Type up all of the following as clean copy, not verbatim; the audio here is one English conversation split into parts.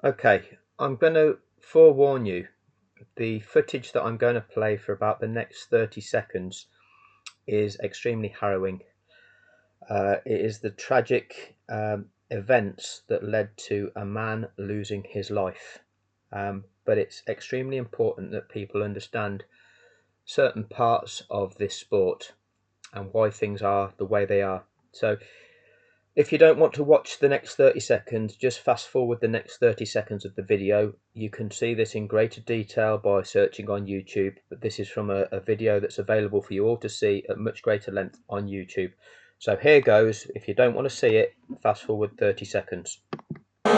Okay, I'm going to forewarn you, the footage that I'm going to play for about the next 30 seconds is extremely harrowing. It is the tragic events that led to a man losing his life. But it's extremely important that people understand certain parts of this sport and why things are the way they are. So if you don't want to watch the next 30 seconds, just fast forward the next 30 seconds of the video. You can see this in greater detail by searching on YouTube, but this is from a video that's available for you all to see at much greater length on YouTube. So here goes. If you don't want to see it, fast forward 30 seconds. Oh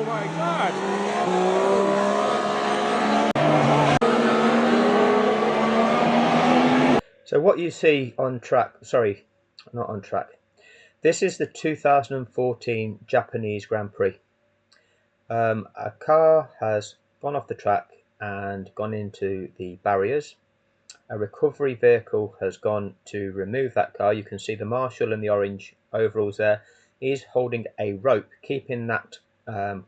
my God! So what you see on track, sorry, not on track. This is the 2014 Japanese Grand Prix. A car has gone off the track and gone into the barriers. A recovery vehicle has gone to remove that car. You can see the marshal in the orange overalls there. He's holding a rope, keeping that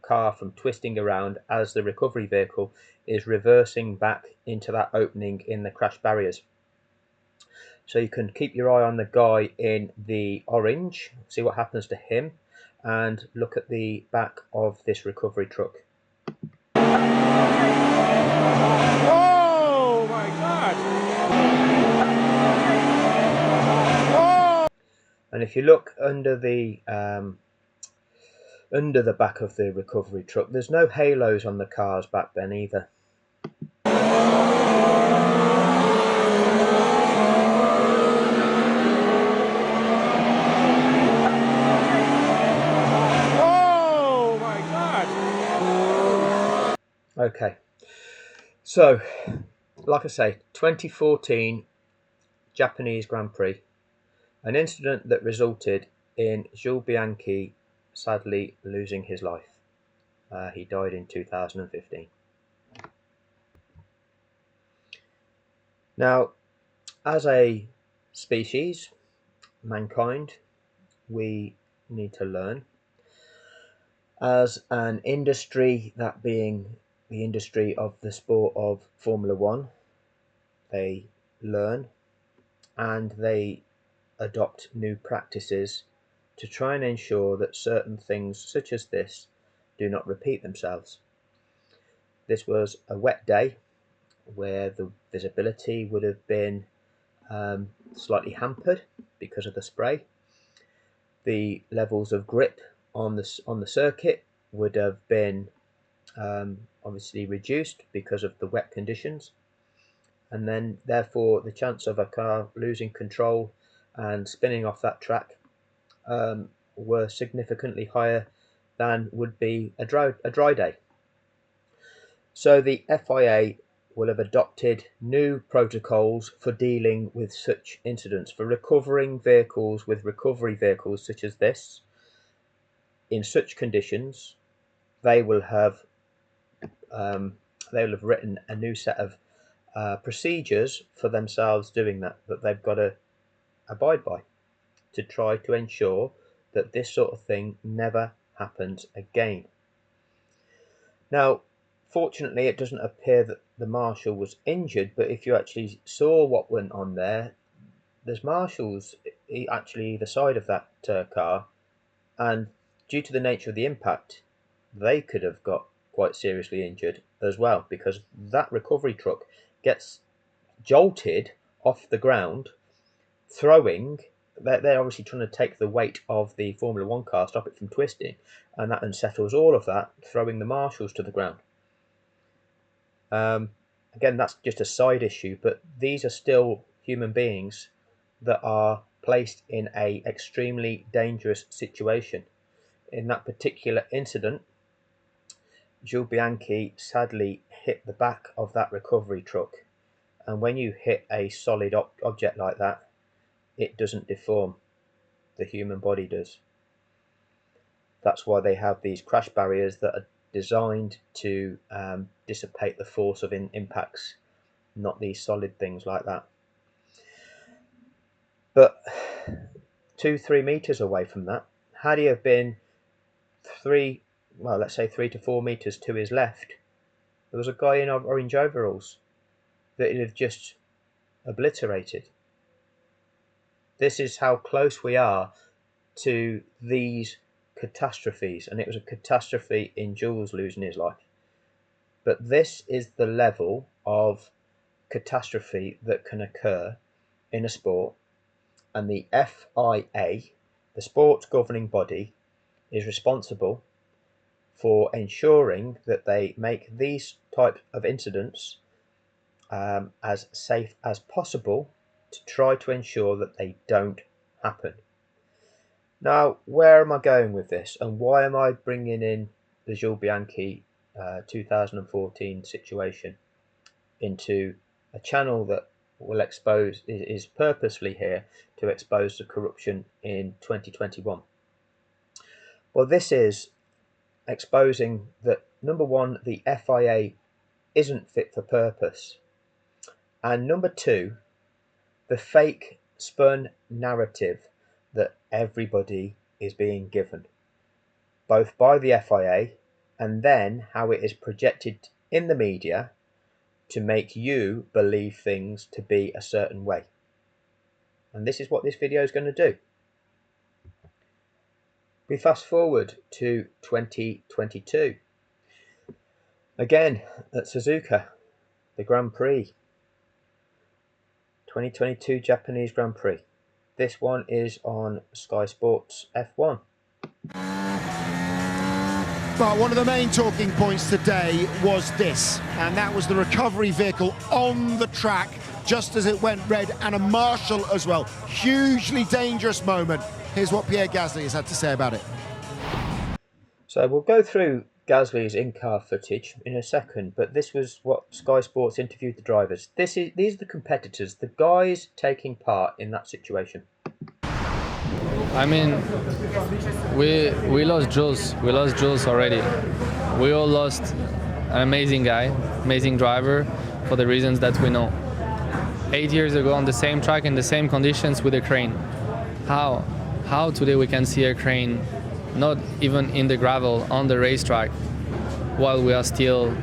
car from twisting around as the recovery vehicle is reversing back into that opening in the crash barriers. So you can keep your eye on the guy in the orange, see what happens to him, and look at the back of this recovery truck. Oh my God! And if you look under the back of the recovery truck, there's no halos on the cars back then either. Oh my God! Okay, so like I say, 2014 Japanese Grand Prix, an incident that resulted in Jules Bianchi sadly losing his life. He died in 2015. Now, as a species, mankind, we need to learn. As an industry, that being the industry of the sport of Formula One, they learn and they adopt new practices to try and ensure that certain things such as this do not repeat themselves. This was a wet day where the visibility would have been slightly hampered because of the spray. The levels of grip on the circuit would have been obviously reduced because of the wet conditions, and then therefore the chance of a car losing control and spinning off that track were significantly higher than would be a dry day. So the FIA will have adopted new protocols for dealing with such incidents, for recovering vehicles with recovery vehicles such as this. In such conditions, they will have written a new set of procedures for themselves doing that they've got to abide by to try to ensure that this sort of thing never happens again. Now, fortunately, it doesn't appear that the marshal was injured, but if you actually saw what went on there, there's marshals actually either side of that car, and due to the nature of the impact, they could have got quite seriously injured as well, because that recovery truck gets jolted off the ground, throwing. They're obviously trying to take the weight of the Formula One car, stop it from twisting, and that unsettles all of that, throwing the marshals to the ground. Again, that's just a side issue, but these are still human beings that are placed in a extremely dangerous situation. In that particular incident, Jules Bianchi sadly hit the back of that recovery truck, and when you hit a solid object like that, it doesn't deform. The human body does. That's why they have these crash barriers that are designed to dissipate the force of impacts, not these solid things like that. But 2-3 meters away from that, had he have been let's say 3 to 4 meters to his left, there was a guy in orange overalls that he'd have just obliterated. This is how close we are to these catastrophes, and it was a catastrophe in Jules losing his life. But this is the level of catastrophe that can occur in a sport, and the FIA, the sports governing body, is responsible for ensuring that they make these type of incidents as safe as possible to try to ensure that they don't happen. Now, where am I going with this, and why am I bringing in the Jules Bianchi 2014 situation into a channel that will expose, is purposely here to expose the corruption in 2021? Well, this is exposing that, number one, the FIA isn't fit for purpose, and number two, the fake spun narrative that everybody is being given, both by the FIA and then how it is projected in the media to make you believe things to be a certain way. And this is what this video is going to do. We fast forward to 2022. Again at Suzuka, the Grand Prix. 2022 Japanese Grand Prix. This one is on Sky Sports F1. But one of the main talking points today was this, and that was the recovery vehicle on the track just as it went red, and a marshal as well. Hugely dangerous moment. Here's what Pierre Gasly has had to say about it. So we'll go through Gasly's in-car footage in a second, but this was what Sky Sports interviewed the drivers. These are the competitors, the guys taking part in that situation. I mean, we lost Jules. We lost Jules already. We all lost an amazing guy, amazing driver, for the reasons that we know. 8 years ago on the same track in the same conditions with a crane. How today we can see a crane not even in the gravel on the racetrack while we are still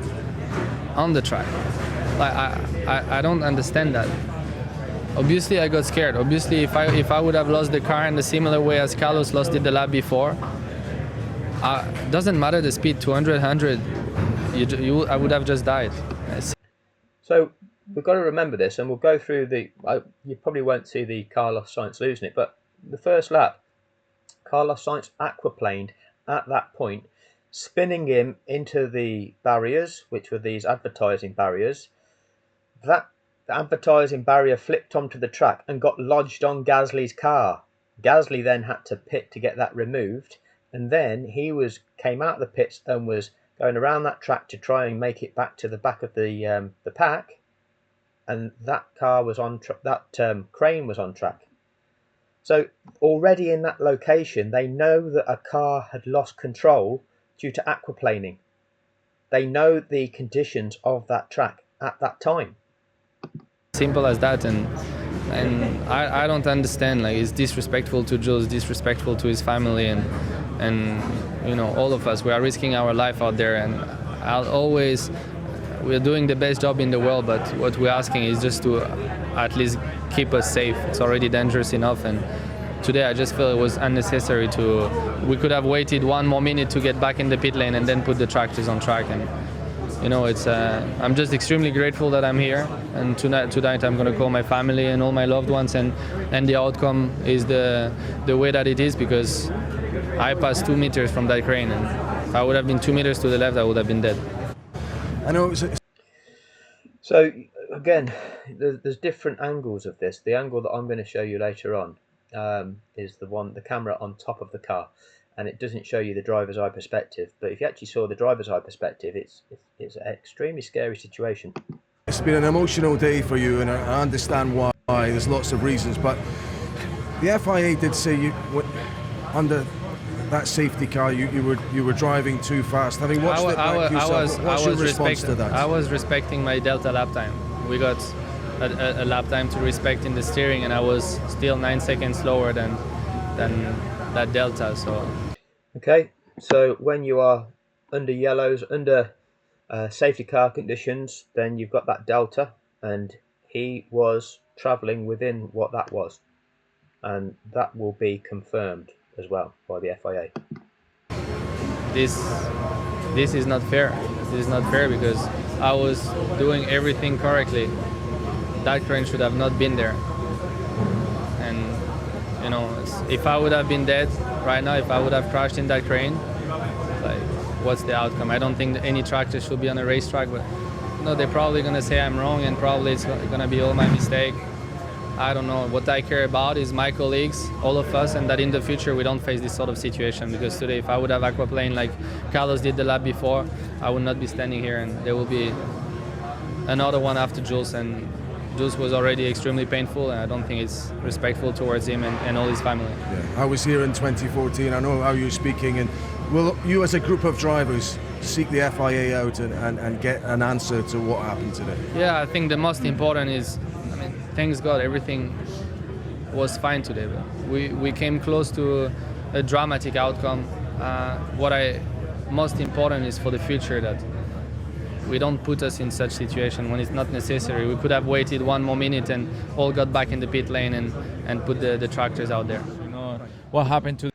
on the track? Like, I don't understand that. Obviously I got scared. Obviously if I would have lost the car in the similar way as Carlos lost it the lap before, doesn't matter the speed, 200, 100, I would have just died. So we've got to remember this, and we'll go through you probably won't see the Carlos Sainz losing it, but the first lap, Carlos Sainz aquaplaned at that point, spinning him into the barriers, which were these advertising barriers. That advertising barrier flipped onto the track and got lodged on Gasly's car. Gasly then had to pit to get that removed, and then he came out of the pits and was going around that track to try and make it back to the back of the pack, and that car was on crane was on track. So already in that location, they know that a car had lost control due to aquaplaning. They know the conditions of that track at that time. Simple as that, and I don't understand. Like, it's disrespectful to Jules, disrespectful to his family, and you know, all of us. We are risking our life out there, and we're doing the best job in the world, but what we're asking is just to at least keep us safe. It's already dangerous enough, and today I just feel it was unnecessary we could have waited 1 more minute to get back in the pit lane and then put the tractors on track. And you know, I'm just extremely grateful that I'm here, and tonight I'm going to call my family and all my loved ones, and the outcome is the way that it is, because I passed 2 meters from that crane, and if I would have been 2 meters to the left, I would have been dead. I know it was. So again, there's different angles of this. The angle that I'm going to show you later on is the camera on top of the car, and it doesn't show you the driver's eye perspective. But if you actually saw the driver's eye perspective, it's an extremely scary situation. It's been an emotional day for you, and I understand why. There's lots of reasons, but the FIA did say you under that safety car you were driving too fast. Having watched it back yourself, what's your response to that? I was respecting my delta lap time. We got a lap time to respect in the steering, and I was still 9 seconds slower than than that delta. So Okay, so when you are under yellows, under safety car conditions, then you've got that delta, and he was travelling within what that was, and that will be confirmed as well by the FIA. this is not fair. This is not fair because I was doing everything correctly. That crane should have not been there. And you know, if I would have been dead right now, if I would have crashed in that crane, like, what's the outcome? I don't think that any tractor should be on a racetrack, but no, they're probably gonna say I'm wrong, and probably it's gonna be all my mistake. I don't know. What I care about is my colleagues, all of us, and that in the future we don't face this sort of situation. Because today, if I would have aquaplaned like Carlos did the lap before, I would not be standing here, and there will be another one after Jules. And Jules was already extremely painful, and I don't think it's respectful towards him and all his family. Yeah, I was here in 2014. I know how you're speaking, and will you, as a group of drivers, seek the FIA out and get an answer to what happened today? Yeah, I think the most important is, I mean, thanks God, everything was fine today. But we came close to a dramatic outcome. Most important is for the future that we don't put us in such situation when it's not necessary. We could have waited one more minute and all got back in the pit lane and put the tractors out there. You know what happened to.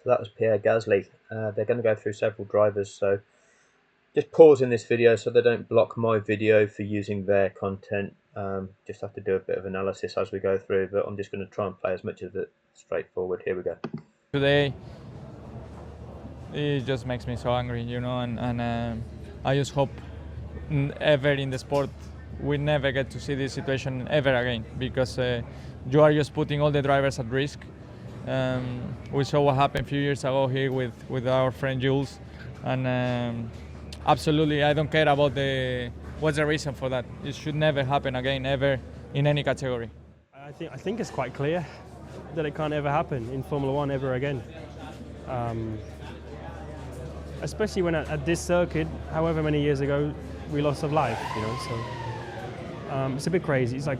So that was Pierre Gasly. They're going to go through several drivers, so just pause in this video so they don't block my video for using their content. Just have to do a bit of analysis as we go through, but I'm just going to try and play as much of it straightforward. Here we go. Today, it just makes me so angry, you know, and I just hope ever in the sport we never get to see this situation ever again, because you are just putting all the drivers at risk. We saw what happened a few years ago here with our friend Jules, and absolutely I don't care about what's the reason for that. It should never happen again, ever, in any category. I think it's quite clear that it can't ever happen in Formula One ever again. Especially when at this circuit, however many years ago, we lost of life, you know. So it's a bit crazy. It's like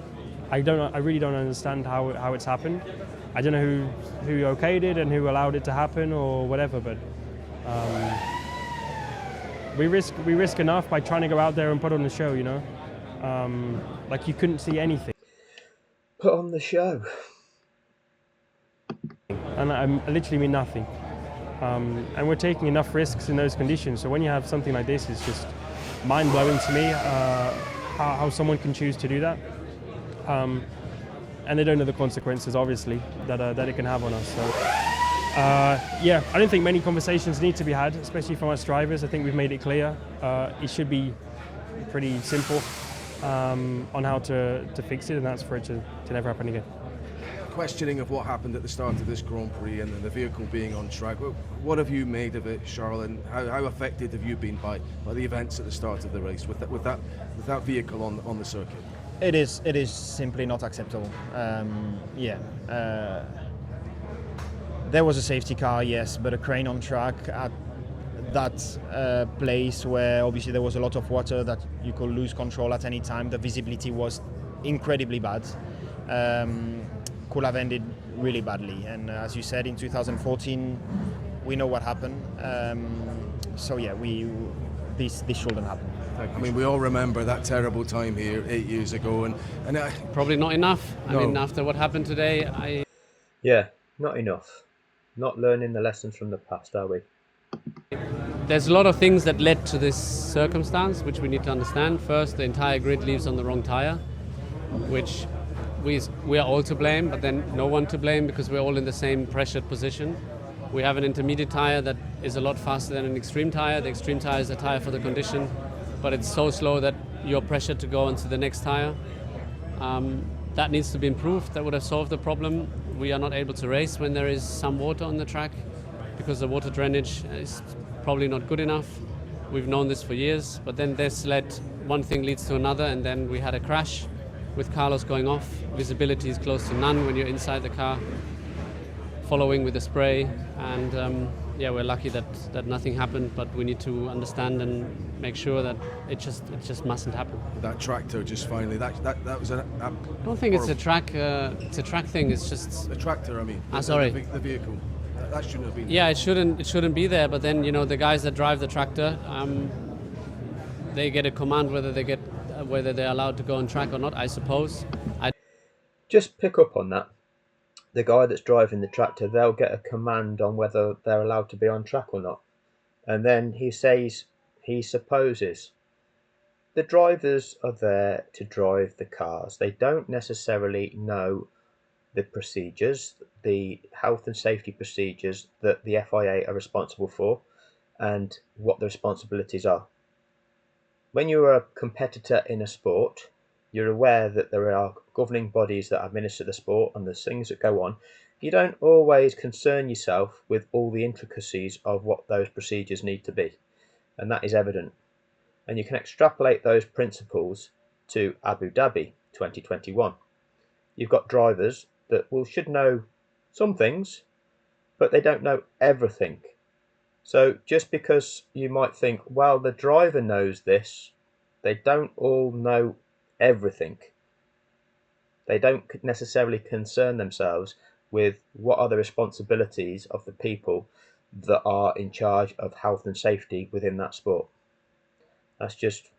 I really don't understand how it's happened. I don't know who okayed it and who allowed it to happen or whatever, but we risk enough by trying to go out there and put on the show, you know. Like you couldn't see anything. Put on the show. And I literally mean nothing. And we're taking enough risks in those conditions. So when you have something like this, it's just mind-blowing to me how someone can choose to do that. And they don't know the consequences, obviously, that it can have on us. So, yeah, I don't think many conversations need to be had, especially from us drivers. I think we've made it clear. It should be pretty simple on how to fix it, and that's for it to never happen again. Questioning of what happened at the start of this Grand Prix and the vehicle being on track. What have you made of it, Charles, and how affected have you been by the events at the start of the race with that vehicle on the circuit? It is simply not acceptable. There was a safety car, yes, but a crane on track at that place where obviously there was a lot of water that you could lose control at any time. The visibility was incredibly bad. Could have ended really badly, and as you said, in 2014 we know what happened. So yeah, this shouldn't happen. I mean, we all remember that terrible time here 8 years ago, and probably not enough. No. I mean, after what happened today, Yeah, not enough. Not learning the lessons from the past, are we? there's a lot of things that led to this circumstance which we need to understand. First, the entire grid leaves on the wrong tire, which we are all to blame, but then no one to blame because we're all in the same pressured position. We have an intermediate tire that is a lot faster than an extreme tire. The extreme tire is a tire for the condition, but it's so slow that you're pressured to go onto the next tire. That needs to be improved. That would have solved the problem. We are not able to race when there is some water on the track because the water drainage is probably not good enough. We've known this for years, but then one thing leads to another, and then we had a crash with Carlos going off. Visibility is close to none when you're inside the car, following with the spray, and yeah, we're lucky that nothing happened, but we need to understand and make sure that it just mustn't happen. That tractor just finally, that was a I don't think it's a track. It's a track thing. It's just the tractor. I mean, sorry. the vehicle. That shouldn't have been. Yeah, it shouldn't be there. But then the guys that drive the tractor, they get a command whether they're allowed to go on track or not. I suppose. Just pick up on that. The guy that's driving the tractor, they'll get a command on whether they're allowed to be on track or not. And then he says he supposes. The drivers are there to drive the cars. They don't necessarily know the procedures, the health and safety procedures that the FIA are responsible for and what the responsibilities are. When you're a competitor in a sport, you're aware that there are governing bodies that administer the sport and there's things that go on. You don't always concern yourself with all the intricacies of what those procedures need to be, and that is evident. And you can extrapolate those principles to Abu Dhabi 2021. You've got drivers that should know some things, but they don't know everything. So just because you might think, well, the driver knows this, they don't all know everything. They don't necessarily concern themselves with what are the responsibilities of the people that are in charge of health and safety within that sport. That's just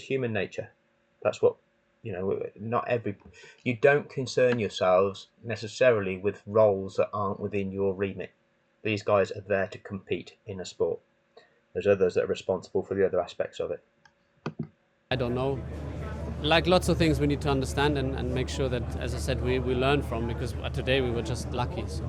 human nature. That's what, you don't concern yourselves necessarily with roles that aren't within your remit. These guys are there to compete in a sport. There's others that are responsible for the other aspects of it. I don't know. Like lots of things we need to understand and make sure that, as I said, we learn from, because today we were just lucky. So.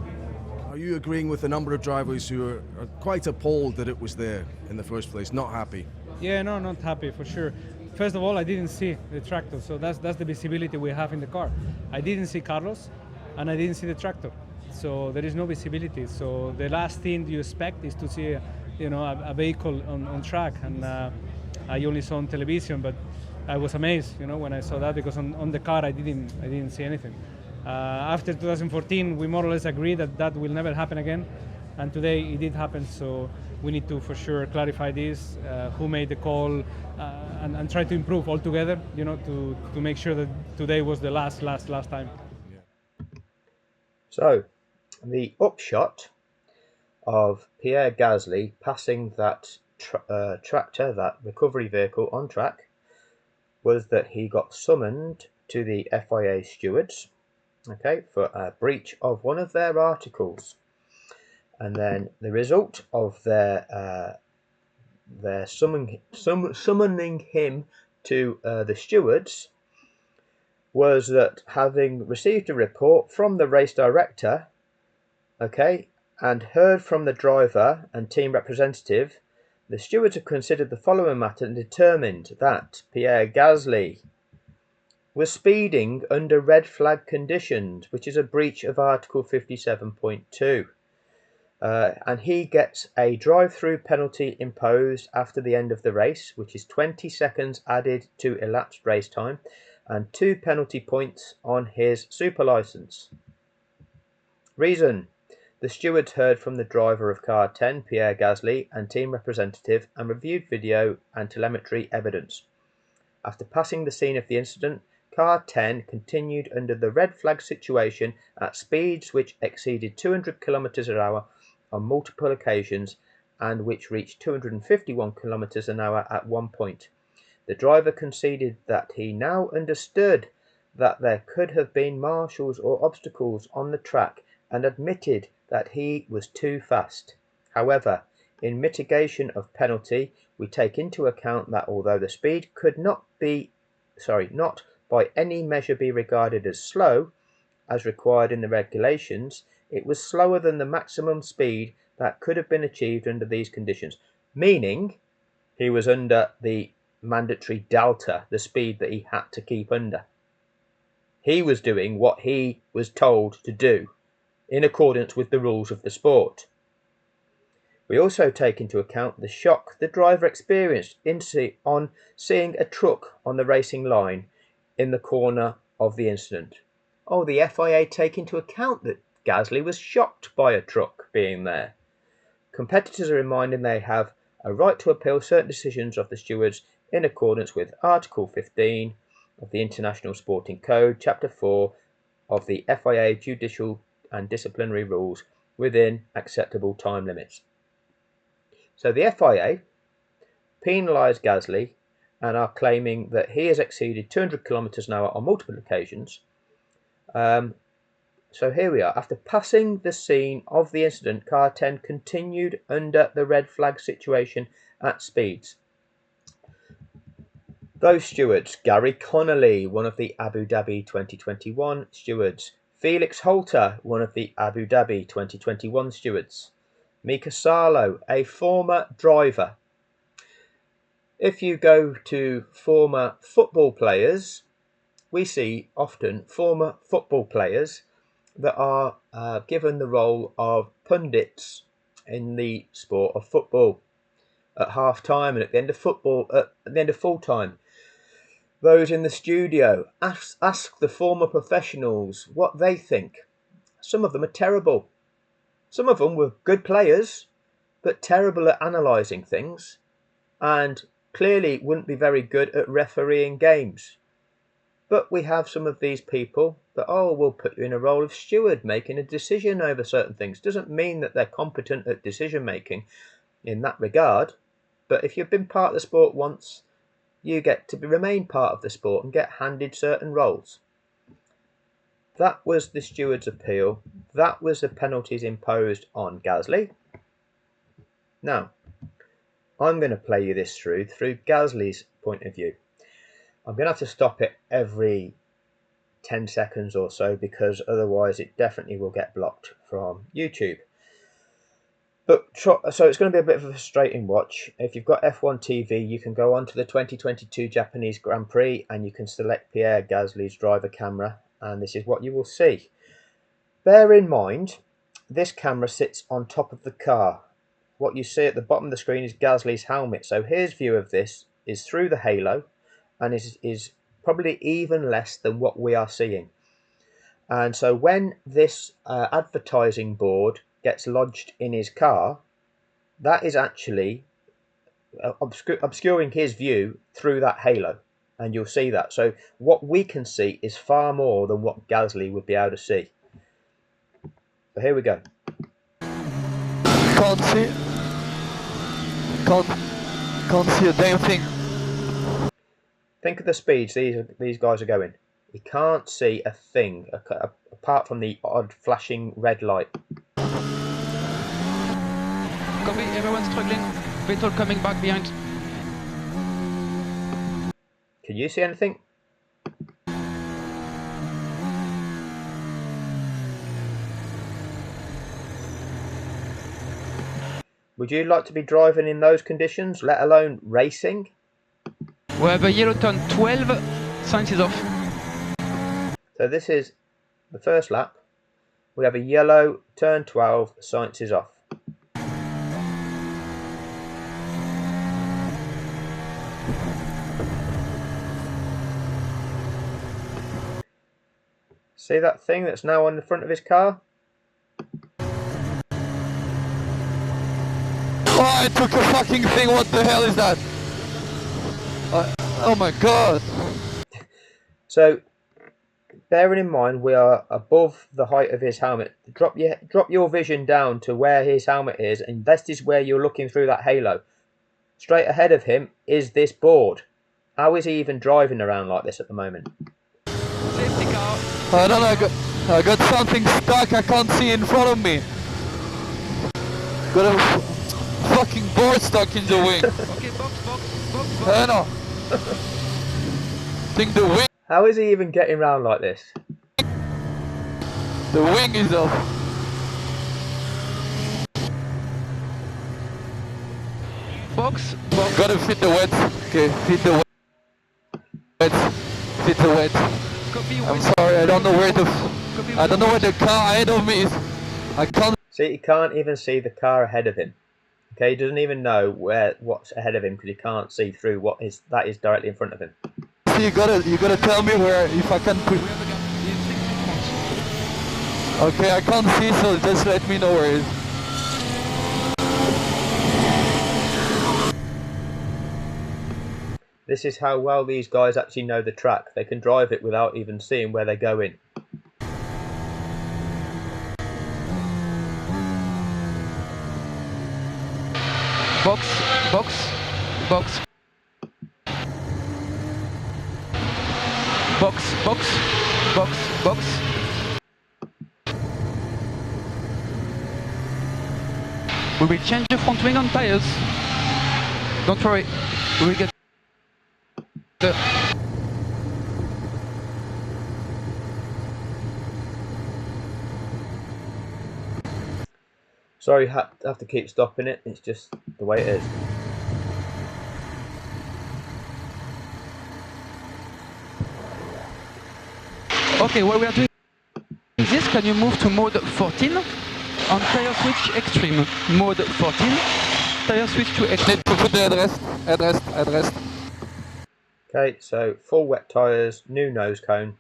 Are you agreeing with a number of drivers who are quite appalled that it was there in the first place, not happy? Yeah, no, not happy for sure. First of all, I didn't see the tractor, so that's the visibility we have in the car. I didn't see Carlos, and I didn't see the tractor, so there is no visibility. So the last thing you expect is to see, a vehicle on track, and I only saw on television, but I was amazed, when I saw that, because on the car I didn't see anything. After 2014, we more or less agreed that will never happen again, and today it did happen. So we need to for sure clarify this, who made the call, and try to improve all together, to make sure that today was the last time. So the upshot of Pierre Gasly passing that tractor, that recovery vehicle on track, was that he got summoned to the FIA stewards, for a breach of one of their articles. And then the result of their summoning him to the stewards was that, having received a report from the race director, and heard from the driver and team representative, the stewards have considered the following matter and determined that Pierre Gasly was speeding under red flag conditions, which is a breach of Article 57.2. And he gets a drive-through penalty imposed after the end of the race, which is 20 seconds added to elapsed race time, and 2 penalty points on his super license. Reason: the stewards heard from the driver of car 10, Pierre Gasly, and team representative, and reviewed video and telemetry evidence. After passing the scene of the incident, car 10 continued under the red flag situation at speeds which exceeded 200 km an hour on multiple occasions, and which reached 251 km an hour at one point. The driver conceded that he now understood that there could have been marshals or obstacles on the track, and admitted that he was too fast. However, in mitigation of penalty, we take into account that although the speed could not by any measure be regarded as slow, as required in the regulations, it was slower than the maximum speed that could have been achieved under these conditions, meaning he was under the mandatory delta, the speed that he had to keep under. He was doing what he was told to do in accordance with the rules of the sport. We also take into account the shock the driver experienced on seeing a truck on the racing line in the corner of the incident. The FIA take into account that Gasly was shocked by a truck being there. Competitors are reminded they have a right to appeal certain decisions of the stewards in accordance with Article 15 of the International Sporting Code, Chapter 4 of the FIA Judicial and Disciplinary Rules within acceptable time limits. So the FIA penalised Gasly and are claiming that he has exceeded 200 kilometres an hour on multiple occasions. So here we are. After passing the scene of the incident, car 10 continued under the red flag situation at speeds. Those stewards: Gary Connolly, one of the Abu Dhabi 2021 stewards; Felix Holter, one of the Abu Dhabi 2021 stewards; Mika Salo, a former driver. If you go to former football players, we see often former football players that are given the role of pundits in the sport of football at half time and at the end of football, at the end of full time. Those in the studio, ask the former professionals what they think. Some of them are terrible. Some of them were good players, but terrible at analysing things, and clearly wouldn't be very good at refereeing games. But we have some of these people that, we'll put you in a role of steward making a decision over certain things. Doesn't mean that they're competent at decision making in that regard, but if you've been part of the sport once, you get to remain part of the sport and get handed certain roles. That was the steward's appeal. That was the penalties imposed on Gasly. Now, I'm going to play you this through Gasly's point of view. I'm going to have to stop it every 10 seconds or so, because otherwise it definitely will get blocked from YouTube. But so it's going to be a bit of a frustrating watch. If you've got F1 TV, you can go on to the 2022 Japanese Grand Prix and you can select Pierre Gasly's driver camera, and this is what you will see. Bear in mind, this camera sits on top of the car. What you see at the bottom of the screen is Gasly's helmet. So his view of this is through the halo, and is probably even less than what we are seeing. And so when this advertising board gets lodged in his car, that is actually obscuring his view through that halo, and you'll see that. So what we can see is far more than what Gasly would be able to see. So here we go. Can't see a damn thing. Think of the speeds these guys are going. You can't see a thing apart from the odd flashing red light. Copy, everyone's struggling. Vettel coming back behind. Can you see anything? Would you like to be driving in those conditions, let alone racing? We have a yellow turn 12, signs is off. So this is the first lap. We have a yellow, turn 12, signs is off. See that thing that's now on the front of his car? Oh, I took a fucking thing, what the hell is that? Oh my god. So, bearing in mind we are above the height of his helmet, drop your vision down to where his helmet is, and this is where you're looking through that halo. Straight ahead of him is this board. How is he even driving around like this at the moment? Safety car. I don't know, I got something stuck, I can't see in front of me. Got a fucking board stuck in the wing. Okay, box. I know. Think the wing. How is he even getting around like this? The wing is off. Box. Gotta fit the wet. Okay, fit the wet. Fit the wet. Copy. I'm sorry, I don't know where the car ahead of me is. I can't. See, he can't even see the car ahead of him. Okay, he doesn't even know what's ahead of him because he can't see through that is directly in front of him. So you gotta tell me where, if I can put. Okay, I can't see, so just let me know where it is. This is how well these guys actually know the track. They can drive it without even seeing where they're going. Box, box, box. Box, box, box, box. We will change the front wing on tires. Don't worry, we will get the... Sorry, have to keep stopping it. It's just the way it is. Okay, while we are doing this, can you move to mode 14 on tire switch extreme? Mode 14, tire switch to extreme. Need to put the headrest. Okay, so full wet tyres, new nose cone.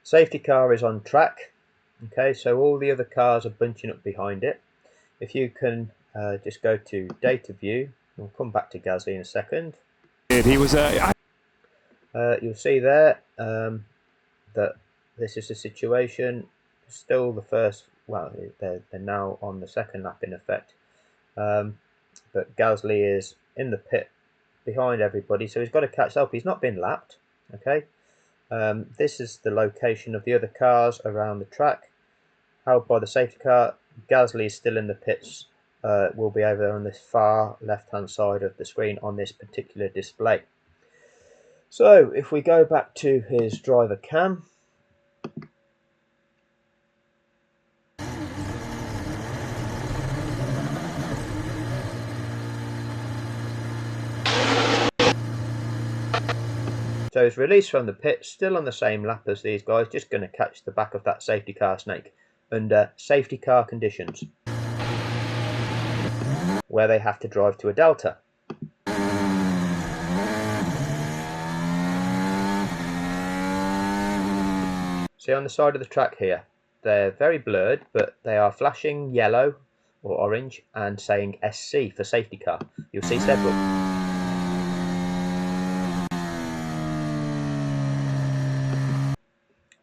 Safety car is on track. Okay, so all the other cars are bunching up behind it. If you can just go to data view, we'll come back to Gasly in a second. He was You'll see there that this is the situation. Still the first, well, they're now on the second lap in effect. But Gasly is in the pit behind everybody, so he's got to catch up. He's not been lapped. Okay, this is the location of the other cars around the track, held by the safety car. Gasly is still in the pits. Will be over on this far left-hand side of the screen on this particular display. So if we go back to his driver cam, so he's released from the pit, still on the same lap as these guys, just going to catch the back of that safety car snake under safety car conditions, where they have to drive to a delta. See on the side of the track here, they're very blurred, but they are flashing yellow or orange and saying SC for safety car. You'll see several.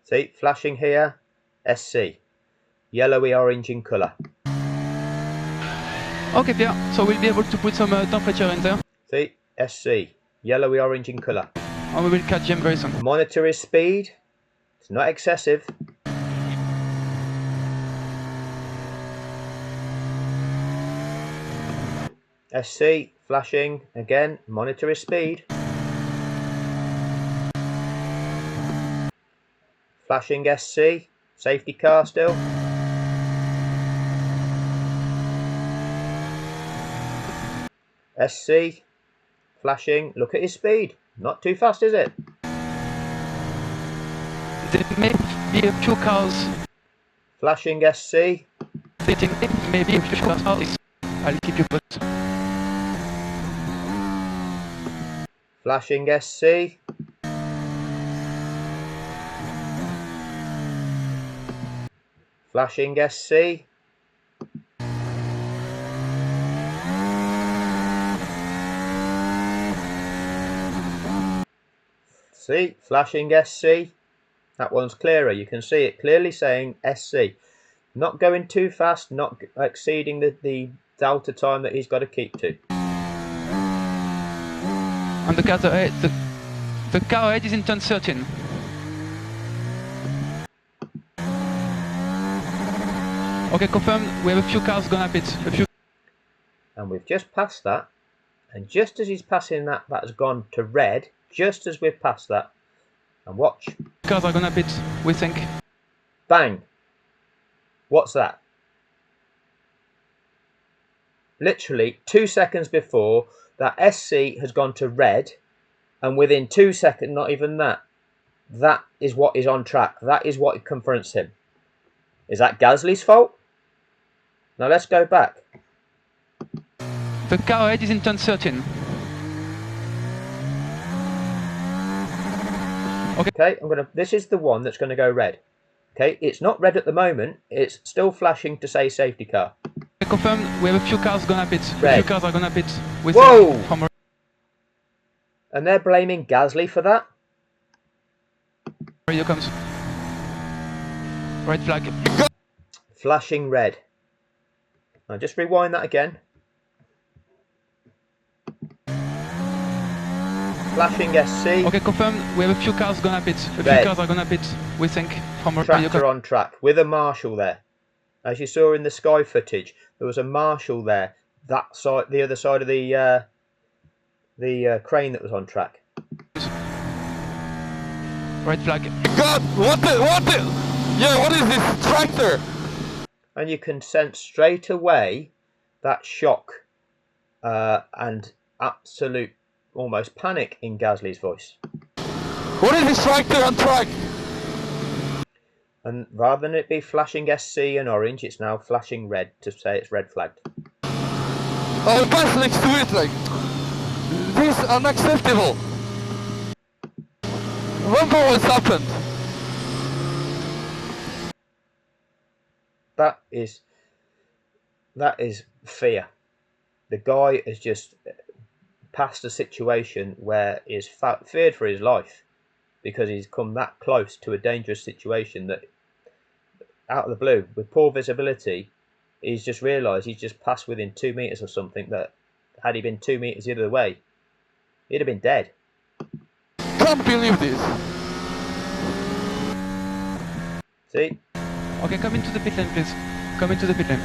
See, flashing here, SC, yellowy orange in colour. Okay, Pierre, so we'll be able to put some temperature in there. See, SC, yellowy orange in colour. And we will catch him very soon. Monitor his speed. It's not excessive. SC, flashing, again, monitor his speed. Flashing SC, safety car still. SC, flashing, look at his speed. Not too fast, is it? There may be a few cars. Flashing SC. Sitting maybe a few cars. I'll keep you posted. Flashing SC. Flashing SC. See, flashing SC. That one's clearer. You can see it clearly saying SC. Not going too fast, not exceeding the delta time that he's got to keep to. And the car ahead, the car ahead is in turn 13. Okay, confirmed. We have a few cars gonna pit. And we've just passed that. And just as he's passing that, that's gone to red. Just as we've passed that. And watch. Cars are gonna pit, we think. Bang. What's that? Literally 2 seconds before, that SC has gone to red. And within 2 seconds, not even that. That is what is on track. That is what confronts him. Is that Gasly's fault? Now let's go back. The car ahead is in turn 13. Okay, this is the one that's going to go red. Okay, it's not red at the moment. It's still flashing to say safety car. I confirm we have a few cars gonna pit. Red. A few cars are gonna pit. Whoa! And they're blaming Gasly for that? Radio comes. Red flag. Flashing red. Now just rewind that again. Flashing SC. Okay, confirm. We have a few cars gonna pit. A few Red. cars are gonna pit. We think from radio Tractor on track with a marshal there. As you saw in the sky footage, there was a marshal there. That side, the other side of the crane that was on track. Red flag. God, what the? Yeah, what is this tractor? And you can sense straight away that shock and absolute almost panic in Gasly's voice. What is this tractor on track? And rather than it be flashing SC and orange, it's now flashing red to say it's red flagged. I'll pass next to it, like, this is unacceptable. Remember what's happened. That is fear. The guy has just passed a situation where he's feared for his life because he's come that close to a dangerous situation that out of the blue, with poor visibility, he's just realised he's just passed within 2 metres of something that had he been 2 metres the other way, he'd have been dead. Can't believe this. See? Okay, come into the pit lane, please. Come into the pit lane.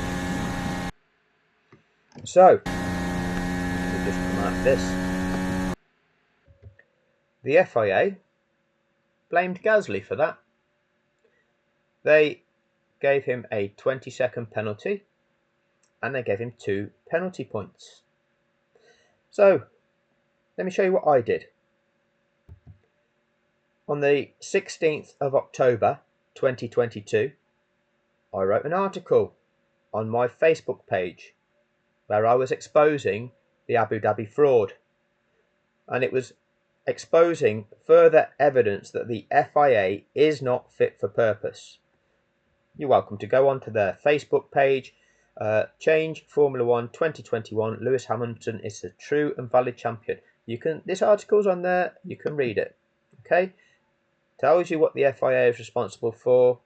So, we'll just come out of this. The FIA blamed Gasly for that. They gave him a 20-second penalty and they gave him 2 penalty points. So, let me show you what I did. On the 16th of October 2022, I wrote an article on my Facebook page where I was exposing the Abu Dhabi fraud, and it was exposing further evidence that the FIA is not fit for purpose. You're welcome to go onto their Facebook page, Change Formula 1 2021, Lewis Hamilton is a true and valid champion. This article's on there, you can read it. Okay? Tells you what the FIA is responsible for,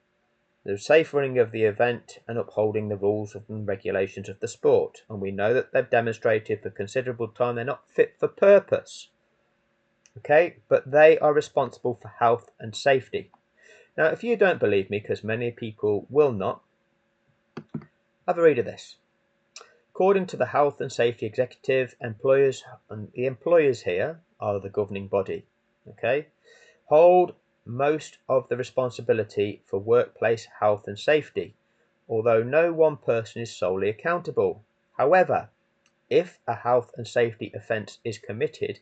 the safe running of the event and upholding the rules and regulations of the sport. And we know that they've demonstrated for considerable time they're not fit for purpose. Okay, but they are responsible for health and safety. Now, if you don't believe me, because many people will not, have a read of this. According to the Health and Safety Executive, employers, and the employers here are the governing body, okay, hold most of the responsibility for workplace health and safety, although no one person is solely accountable. However, if a health and safety offence is committed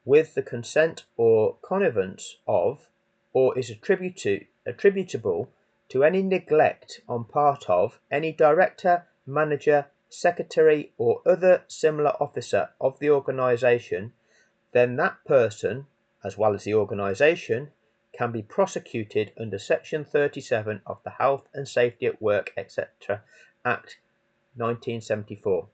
with the consent or connivance of, or is attributable to any neglect on part of any director, manager, secretary, or other similar officer of the organisation, then that person, as well as the organisation, can be prosecuted under Section 37 of the Health and Safety at Work, etc. Act 1974.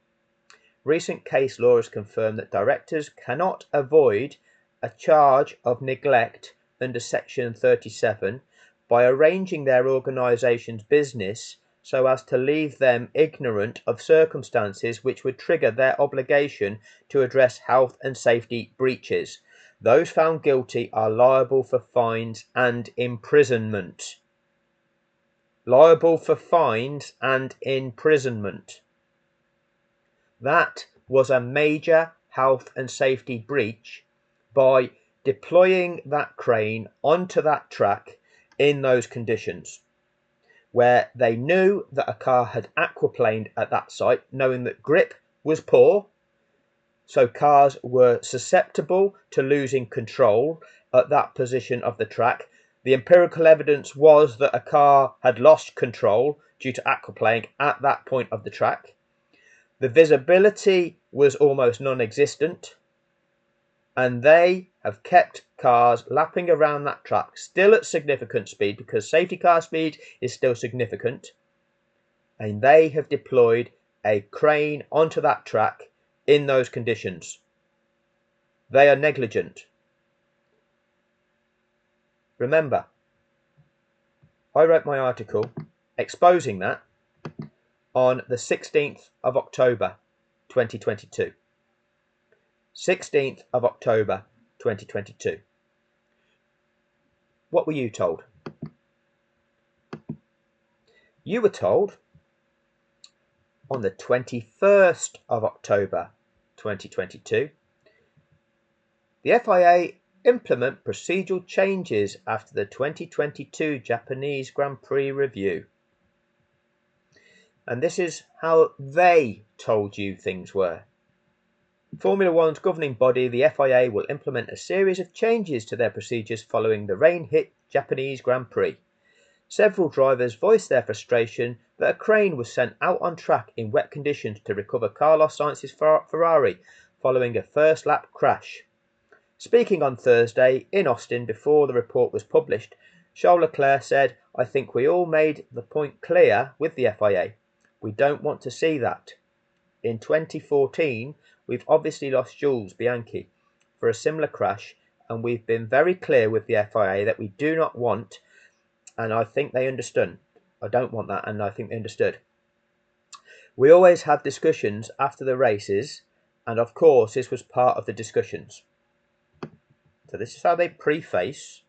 Recent case law has confirmed that directors cannot avoid a charge of neglect under Section 37 by arranging their organisation's business so as to leave them ignorant of circumstances which would trigger their obligation to address health and safety breaches. Those found guilty are liable for fines and imprisonment. Liable for fines and imprisonment. That was a major health and safety breach by deploying that crane onto that track in those conditions, where they knew that a car had aquaplaned at that site, knowing that grip was poor, so cars were susceptible to losing control at that position of the track. The empirical evidence was that a car had lost control due to aquaplaning at that point of the track. The visibility was almost non-existent. And they have kept cars lapping around that track still at significant speed, because safety car speed is still significant. And they have deployed a crane onto that track in those conditions. They are negligent. Remember, I wrote my article exposing that on the 16th of October 2022. 16th of October 2022. What were you told? You were told on the 21st of October 2022, the FIA implement procedural changes after the 2022 Japanese Grand Prix review. And this is how they told you things were. Formula One's governing body, the FIA, will implement a series of changes to their procedures following the rain-hit Japanese Grand Prix. Several drivers voiced their frustration that a crane was sent out on track in wet conditions to recover Carlos Sainz's Ferrari following a first-lap crash. Speaking on Thursday in Austin before the report was published, Charles Leclerc said, "I think we all made the point clear with the FIA. We don't want to see that. In 2014, we've obviously lost Jules Bianchi for a similar crash, and we've been very clear with the FIA that we do not want, and I think they understood. I don't want that, and I think they understood. We always have discussions after the races, and of course this was part of the discussions." So this is how they preface.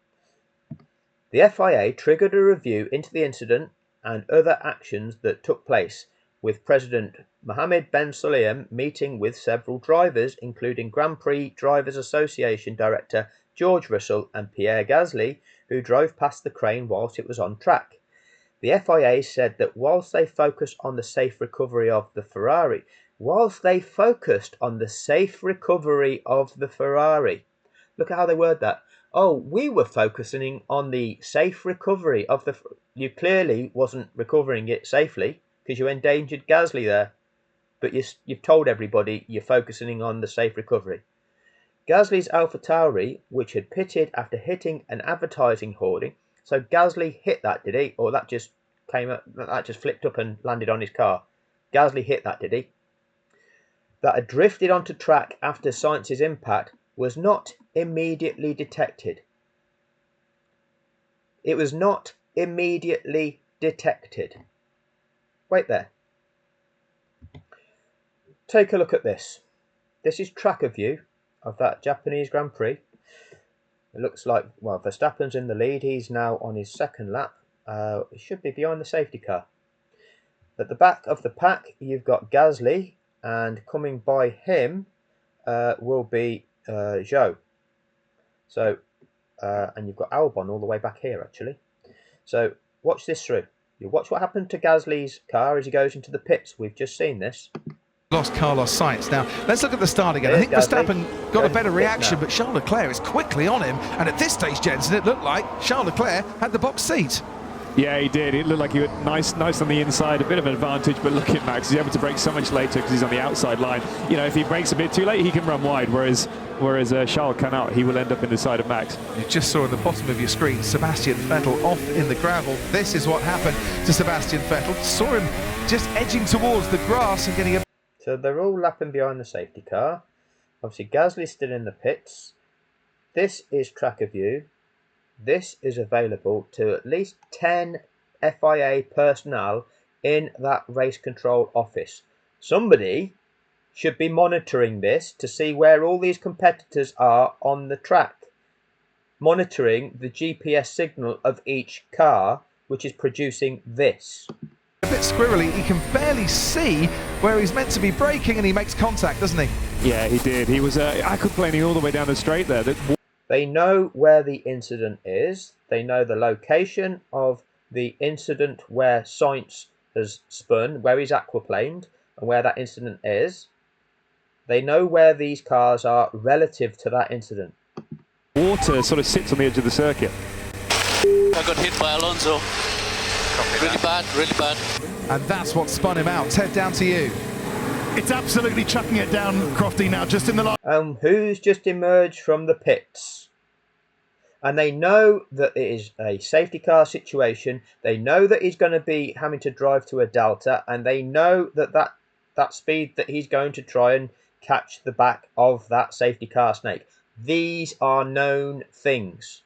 The FIA triggered a review into the incident and other actions that took place, with President Mohammed Ben Sulayem meeting with several drivers, including Grand Prix Drivers Association Director George Russell and Pierre Gasly, who drove past the crane whilst it was on track. The FIA said that whilst they focused on the safe recovery of the Ferrari, look at how they word that. Oh, we were focusing on the safe recovery of the... You clearly wasn't recovering it safely because you endangered Gasly there. But you've told everybody you're focusing on the safe recovery. Gasly's AlphaTauri, which had pitted after hitting an advertising hoarding. So Gasly hit that, did he? Or that just came up, that just flipped up and landed on his car. Gasly hit that, did he? That had drifted onto track after Sainz's impact was not immediately detected. It was not immediately detected. Wait there. Take a look at this. This is tracker view of that Japanese Grand Prix. It looks like, well, Verstappen's in the lead. He's now on his second lap. He should be behind the safety car. At the back of the pack, you've got Gasly, and coming by him will be Zhou. So, and you've got Albon all the way back here, actually. So, watch this through. You watch what happened to Gasly's car as he goes into the pits. We've just seen this. Lost Carlos Sainz. Now, let's look at the start again. I think Verstappen got a better reaction, but Charles Leclerc is quickly on him. And at this stage, Jensen, it looked like Charles Leclerc had the box seat. Yeah, he did. It looked like he was nice on the inside, a bit of an advantage. But look at Max; he's able to brake so much later because he's on the outside line. You know, if he brakes a bit too late, he can run wide. Whereas Charles cannot. He will end up in the side of Max. You just saw at the bottom of your screen Sebastian Vettel off in the gravel. This is what happened to Sebastian Vettel. Saw him just edging towards the grass and getting a... So they're all lapping behind the safety car. Obviously, Gasly's still in the pits. This is tracker view. This is available to at least 10 FIA personnel in that race control office. Somebody should be monitoring this to see where all these competitors are on the track. Monitoring the GPS signal of each car, which is producing this. A bit squirrely, he can barely see where he's meant to be braking, and he makes contact, doesn't he? Yeah, he did. He was aquaplaning all the way down the straight there. They know where the incident is. They know the location of the incident where Sainz has spun, where he's aquaplaned, and where that incident is. They know where these cars are relative to that incident. Water sort of sits on the edge of the circuit. I got hit by Alonso. Really bad, really bad. And that's what spun him out. Ted, down to you. It's absolutely chucking it down, Crofty, now, just in the last... Who's just emerged from the pits? And they know that it is a safety car situation. They know that he's going to be having to drive to a delta, and they know that speed that he's going to try and catch the back of that safety car snake. These are known things.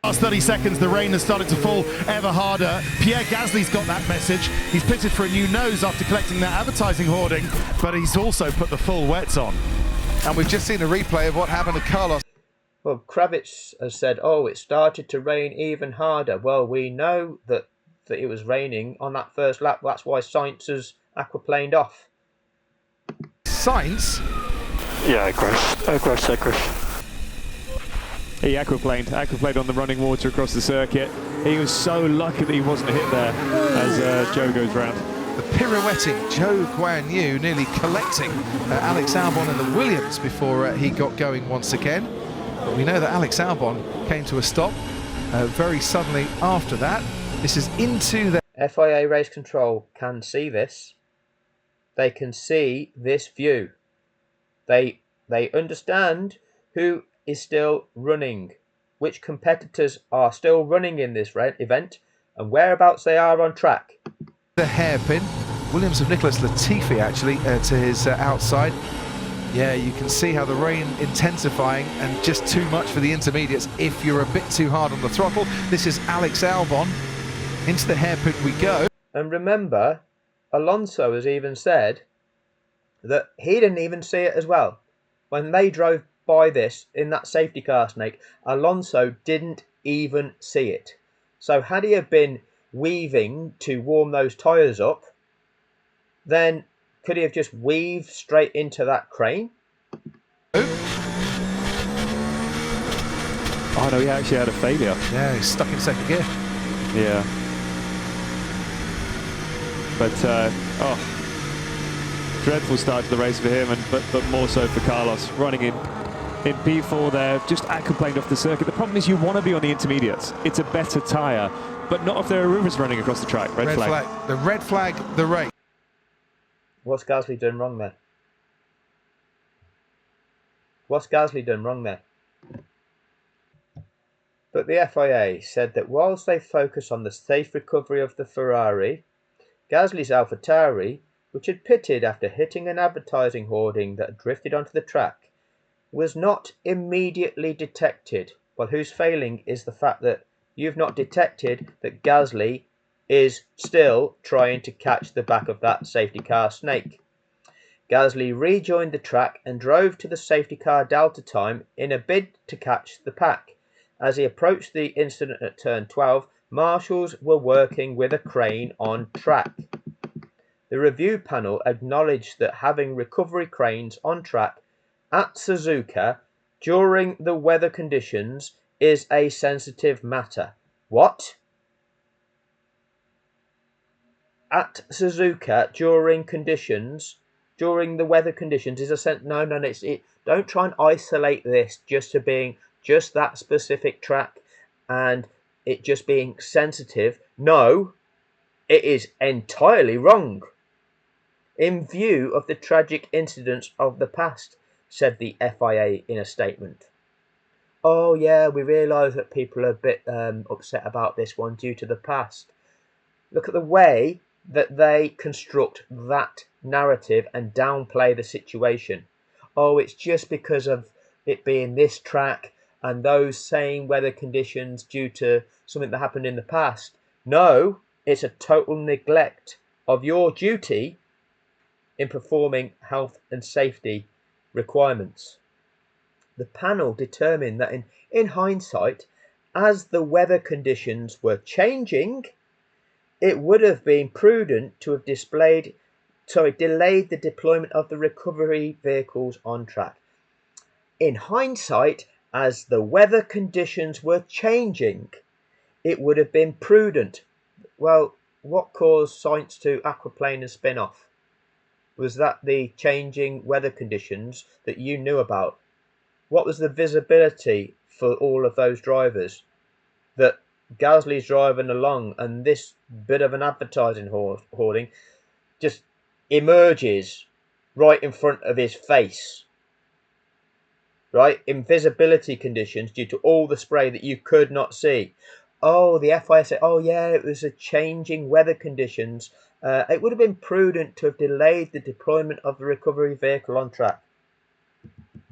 Last 30 seconds, the rain has started to fall ever harder. Pierre Gasly's got that message. He's pitted for a new nose after collecting that advertising hoarding, but he's also put the full wets on. And we've just seen a replay of what happened to Carlos. Well, Kravitz has said, oh, it started to rain even harder. Well, we know that it was raining on that first lap. That's why Sainz has aquaplaned off. Sainz? Yeah, I crashed. He aquaplaned on the running water across the circuit. He was so lucky that he wasn't hit there as Joe goes round. The pirouetting Zhou Guanyu nearly collecting Alex Albon and the Williams before he got going once again. But we know that Alex Albon came to a stop very suddenly after that. This is into the... FIA Race Control can see this. They can see this view. They understand who is still running, which competitors are still running in this event, and whereabouts they are on track. The hairpin. Williams of Nicholas Latifi actually to his outside. Yeah, you can see how the rain intensifying and just too much for the intermediates if you're a bit too hard on the throttle. This is Alex Albon. Into the hairpin we go. And remember, Alonso has even said that he didn't even see it as well. When they drove by this in that safety car snake, Alonso didn't even see it. So had he have been weaving to warm those tyres up, then could he have just weaved straight into that crane? Oh no, he actually had a failure. Yeah, he's stuck in second gear. Yeah. But, dreadful start to the race for him, but more so for Carlos. Running in P4 there, just aquaplaned off the circuit. The problem is you want to be on the intermediates. It's a better tyre, but not if there are rivers running across the track. Red flag. The red flag, the race. What's Gasly done wrong there? What's Gasly done wrong there? But the FIA said that whilst they focus on the safe recovery of the Ferrari, Gasly's AlphaTauri, which had pitted after hitting an advertising hoarding that drifted onto the track, was not immediately detected. Well, whose failing is the fact that you've not detected that Gasly is still trying to catch the back of that safety car snake. Gasly rejoined the track and drove to the safety car delta time in a bid to catch the pack. As he approached the incident at turn 12, marshals were working with a crane on track. The review panel acknowledged that having recovery cranes on track at Suzuka during the weather conditions is a sensitive matter. What? At Suzuka during the weather conditions is a no. Don't try and isolate this just to being just that specific track and it just being sensitive. No, it is entirely wrong. In view of the tragic incidents of the past, said the FIA in a statement. Oh yeah, we realise that people are a bit upset about this one due to the past. Look at the way that they construct that narrative and downplay the situation. Oh, it's just because of it being this track and those same weather conditions due to something that happened in the past. No, it's a total neglect of your duty in performing health and safety requirements. The panel determined that in hindsight, as the weather conditions were changing, it would have been prudent to have delayed the deployment of the recovery vehicles on track. In hindsight, as the weather conditions were changing, it would have been prudent. Well, what caused Sainz to aquaplane and spin off? Was that the changing weather conditions that you knew about? What was the visibility for all of those drivers? That Gasly's driving along and this bit of an advertising hoarding just emerges right in front of his face. Right? Invisibility conditions due to all the spray that you could not see. Oh, the FIA said, oh yeah, it was a changing weather conditions. It would have been prudent to have delayed the deployment of the recovery vehicle on track.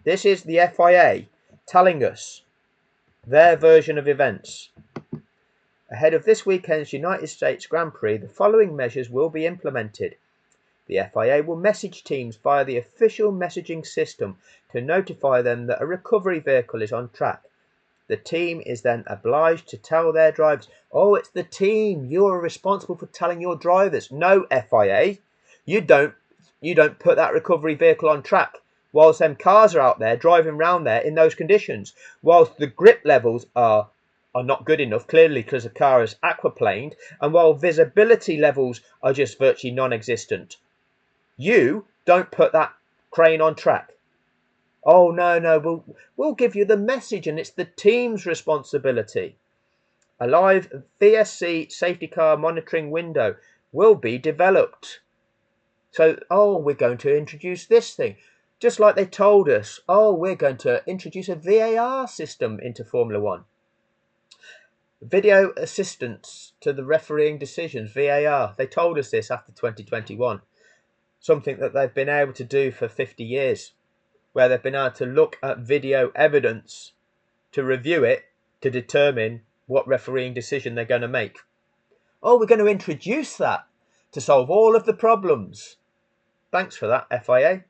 This is the FIA telling us their version of events. Ahead of this weekend's United States Grand Prix, the following measures will be implemented. The FIA will message teams via the official messaging system to notify them that a recovery vehicle is on track. The team is then obliged to tell their drivers, oh, it's the team, you're responsible for telling your drivers. No, FIA, you don't put that recovery vehicle on track whilst them cars are out there driving around there in those conditions, whilst the grip levels are not good enough, clearly because the car is aquaplaned, and while visibility levels are just virtually non-existent. You don't put that crane on track. Oh, no, we'll give you the message and it's the team's responsibility. A live VSC safety car monitoring window will be developed. So, oh, we're going to introduce this thing. Just like they told us, oh, we're going to introduce a VAR system into Formula One. Video assistance to the refereeing decisions, VAR. They told us this after 2021. Something that they've been able to do for 50 years. Where they've been able to look at video evidence to review it to determine what refereeing decision they're going to make. Oh, we're going to introduce that to solve all of the problems. Thanks for that, FIA.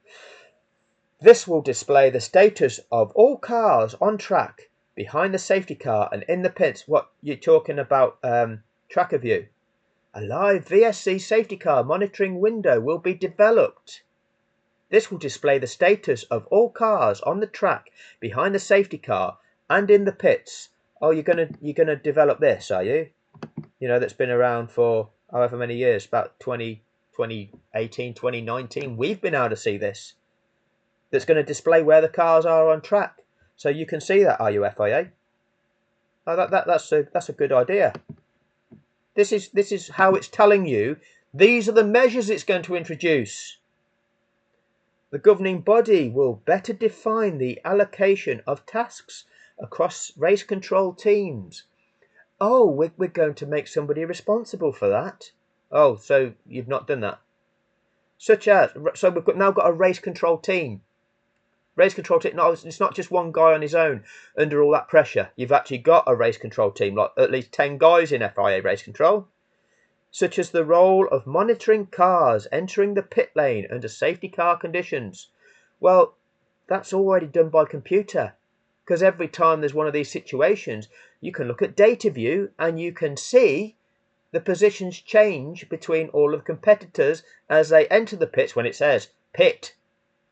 This will display the status of all cars on track, behind the safety car and in the pits. What you're talking about, tracker view. A live VSC safety car monitoring window will be developed. This will display the status of all cars on the track, behind the safety car and in the pits. Oh, you're gonna develop this, are you? You know, that's been around for however many years, about 2018, 2019. We've been able to see this. That's going to display where the cars are on track. So you can see that, are you, FIA? Oh, that's a good idea. This is how it's telling you these are the measures it's going to introduce. The governing body will better define the allocation of tasks across race control teams. Oh, we're going to make somebody responsible for that. Oh, so you've not done that. So we've now got a race control team. Race control team, no, it's not just one guy on his own under all that pressure. You've actually got a race control team, like at least 10 guys in FIA race control. Such as the role of monitoring cars entering the pit lane under safety car conditions. Well, that's already done by computer, because every time there's one of these situations, you can look at data view and you can see the positions change between all of the competitors as they enter the pits when it says pit.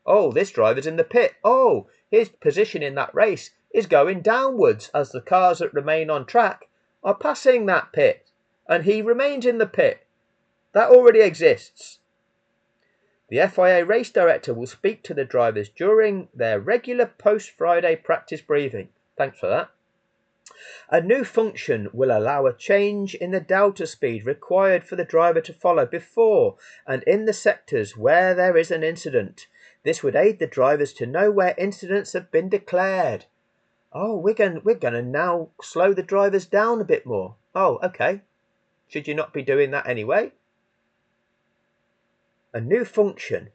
Oh, this driver's in the pit. Oh, his position in that race is going downwards as the cars that remain on track are passing that pit. And he remains in the pit. That already exists. The FIA race director will speak to the drivers during their regular post-Friday practice briefing. Thanks for that. A new function will allow a change in the delta speed required for the driver to follow before and in the sectors where there is an incident. This would aid the drivers to know where incidents have been declared. Oh, we're going to now slow the drivers down a bit more. Oh, okay. Should you not be doing that anyway? A new function.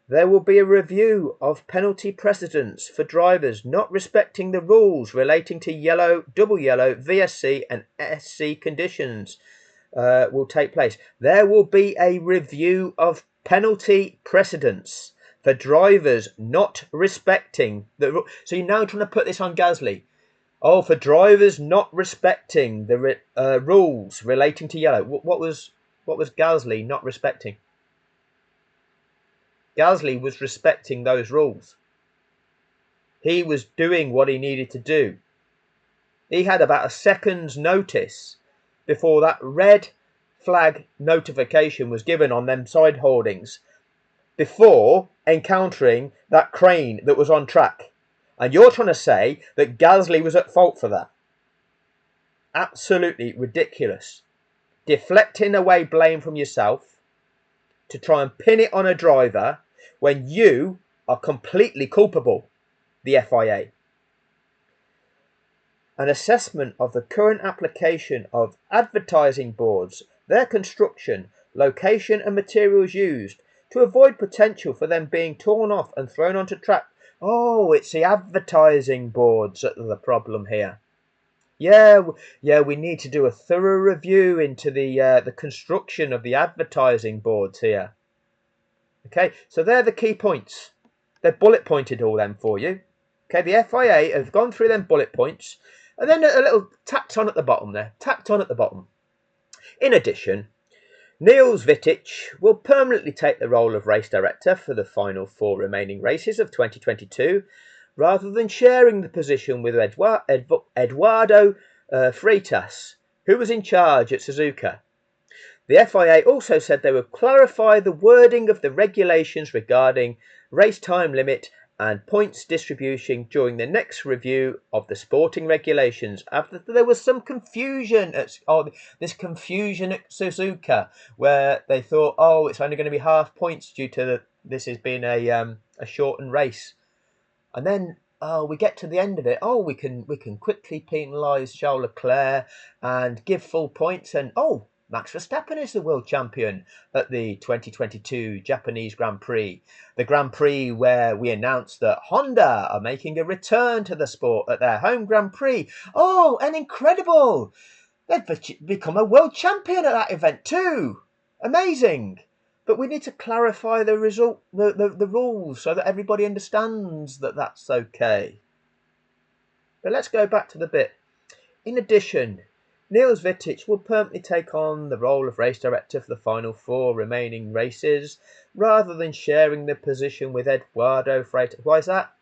There will be a review of penalty precedents for drivers not respecting the rules relating to yellow, double yellow, VSC and SC conditions will take place. There will be a review of penalty precedents for drivers not respecting the rules. So you're now trying to put this on Gasly. Oh, for drivers not respecting the rules relating to yellow. What was Gasly not respecting? Gasly was respecting those rules. He was doing what he needed to do. He had about a second's notice before that red flag notification was given on them side hoardings before encountering that crane that was on track. And you're trying to say that Gasly was at fault for that. Absolutely ridiculous. Deflecting away blame from yourself to try and pin it on a driver when you are completely culpable, the FIA. An assessment of the current application of advertising boards, their construction, location and materials used to avoid potential for them being torn off and thrown onto track. Oh, it's the advertising boards that are the problem here. Yeah, we need to do a thorough review into the construction of the advertising boards here. Okay, so they're the key points. They're bullet pointed all them for you. Okay, the FIA have gone through them bullet points, and then a little tacked on at the bottom there. Tacked on at the bottom. In addition, Niels Wittich will permanently take the role of race director for the final 4 remaining races of 2022, rather than sharing the position with Eduardo Freitas, who was in charge at Suzuka. The FIA also said they would clarify the wording of the regulations regarding race time limit and points distribution during the next review of the sporting regulations, after there was some confusion at Suzuka, where they thought, oh, it's only going to be half points due to this has been a shortened race. And then we get to the end of it. Oh, we can quickly penalise Charles Leclerc and give full points. And Max Verstappen is the world champion at the 2022 Japanese Grand Prix. The Grand Prix where we announced that Honda are making a return to the sport at their home Grand Prix. Oh, and incredible! They've become a world champion at that event too. Amazing! But we need to clarify the rules so that everybody understands that that's okay. But let's go back to the bit. In addition, Niels Wittich will permanently take on the role of race director for the final 4 remaining races, rather than sharing the position with Eduardo Freitas. Why is that?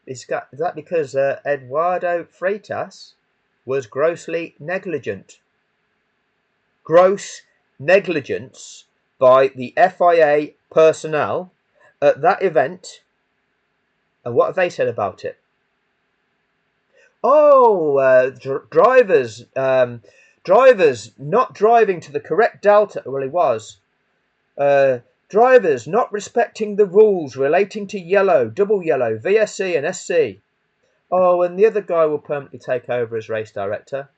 Is that because Eduardo Freitas was grossly negligent? Gross negligence by the FIA personnel at that event. And what have they said about it? Drivers not driving to the correct delta. Well, he was. Drivers not respecting the rules relating to yellow, double yellow, VSC and SC. Oh, and the other guy will permanently take over as race director.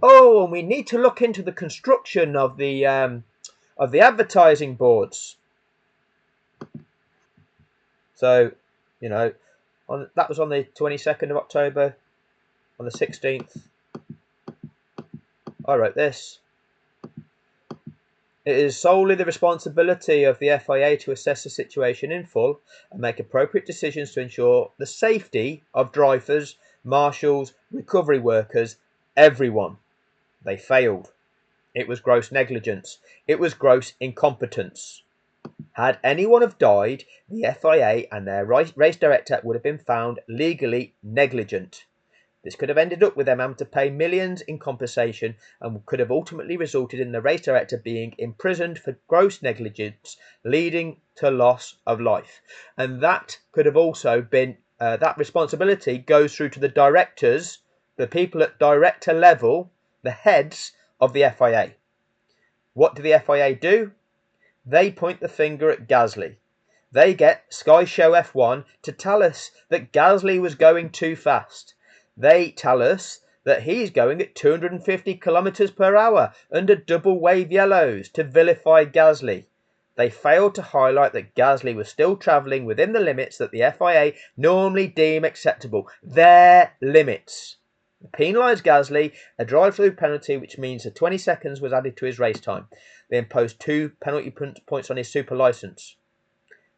Oh, and we need to look into the construction of the advertising boards. So, that was on the 22nd of October. On the 16th, I wrote this. It is solely the responsibility of the FIA to assess the situation in full and make appropriate decisions to ensure the safety of drivers, marshals, recovery workers, everyone. They failed. It was gross negligence. It was gross incompetence. Had anyone have died, the FIA and their race director would have been found legally negligent. This could have ended up with them having to pay millions in compensation and could have ultimately resulted in the race director being imprisoned for gross negligence, leading to loss of life. And that could have also been, that responsibility goes through to the directors, the people at director level, the heads of the FIA. What do the FIA do? They point the finger at Gasly. They get Sky Show F1 to tell us that Gasly was going too fast. They tell us that he's going at 250 kilometers per hour under double wave yellows to vilify Gasly. They failed to highlight that Gasly was still travelling within the limits that the FIA normally deem acceptable. Their limits. They penalised Gasly, a drive-through penalty, which means that 20 seconds was added to his race time. They imposed 2 penalty points on his super licence.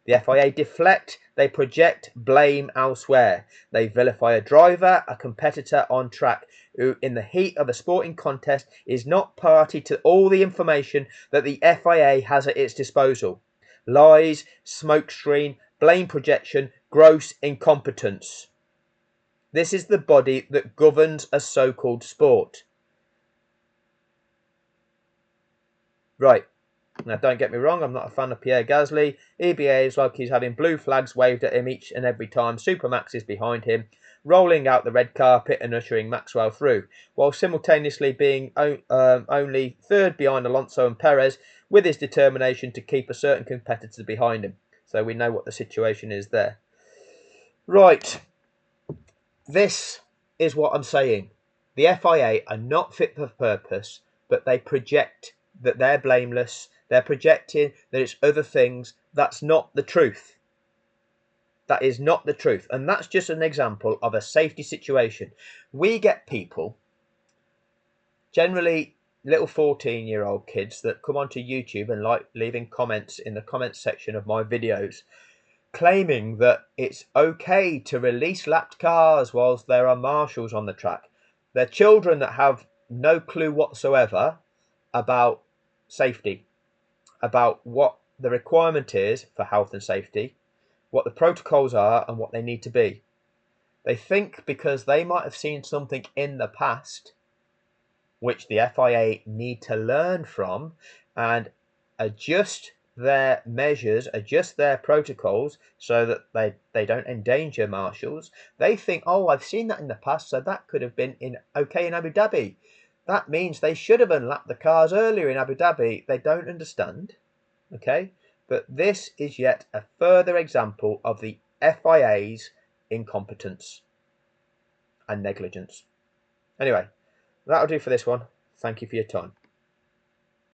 The FIA deflect, they project blame elsewhere. They vilify a driver, a competitor on track, who in the heat of a sporting contest is not party to all the information that the FIA has at its disposal. Lies, smokescreen, blame projection, gross incompetence. This is the body that governs a so-called sport. Right. Now, don't get me wrong, I'm not a fan of Pierre Gasly. He behaves like he's having blue flags waved at him each and every time Supermax is behind him, rolling out the red carpet and ushering Maxwell through, while simultaneously being only third behind Alonso and Perez, with his determination to keep a certain competitor behind him. So we know what the situation is there. Right, this is what I'm saying. The FIA are not fit for purpose, but they project that they're blameless. They're projecting that it's other things. That's not the truth. That is not the truth. And that's just an example of a safety situation. We get people, generally little 14-year-old kids, that come onto YouTube and like leaving comments in the comments section of my videos, claiming that it's okay to release lapped cars whilst there are marshals on the track. They're children that have no clue whatsoever about safety, about what the requirement is for health and safety, what the protocols are and what they need to be. They think because they might have seen something in the past which the FIA need to learn from and adjust their measures, adjust their protocols so that they don't endanger marshals. They think, oh, I've seen that in the past, so that could have been okay in Abu Dhabi. That means they should have unlapped the cars earlier in Abu Dhabi. They don't understand, okay? But this is yet a further example of the FIA's incompetence and negligence. Anyway, that'll do for this one. Thank you for your time.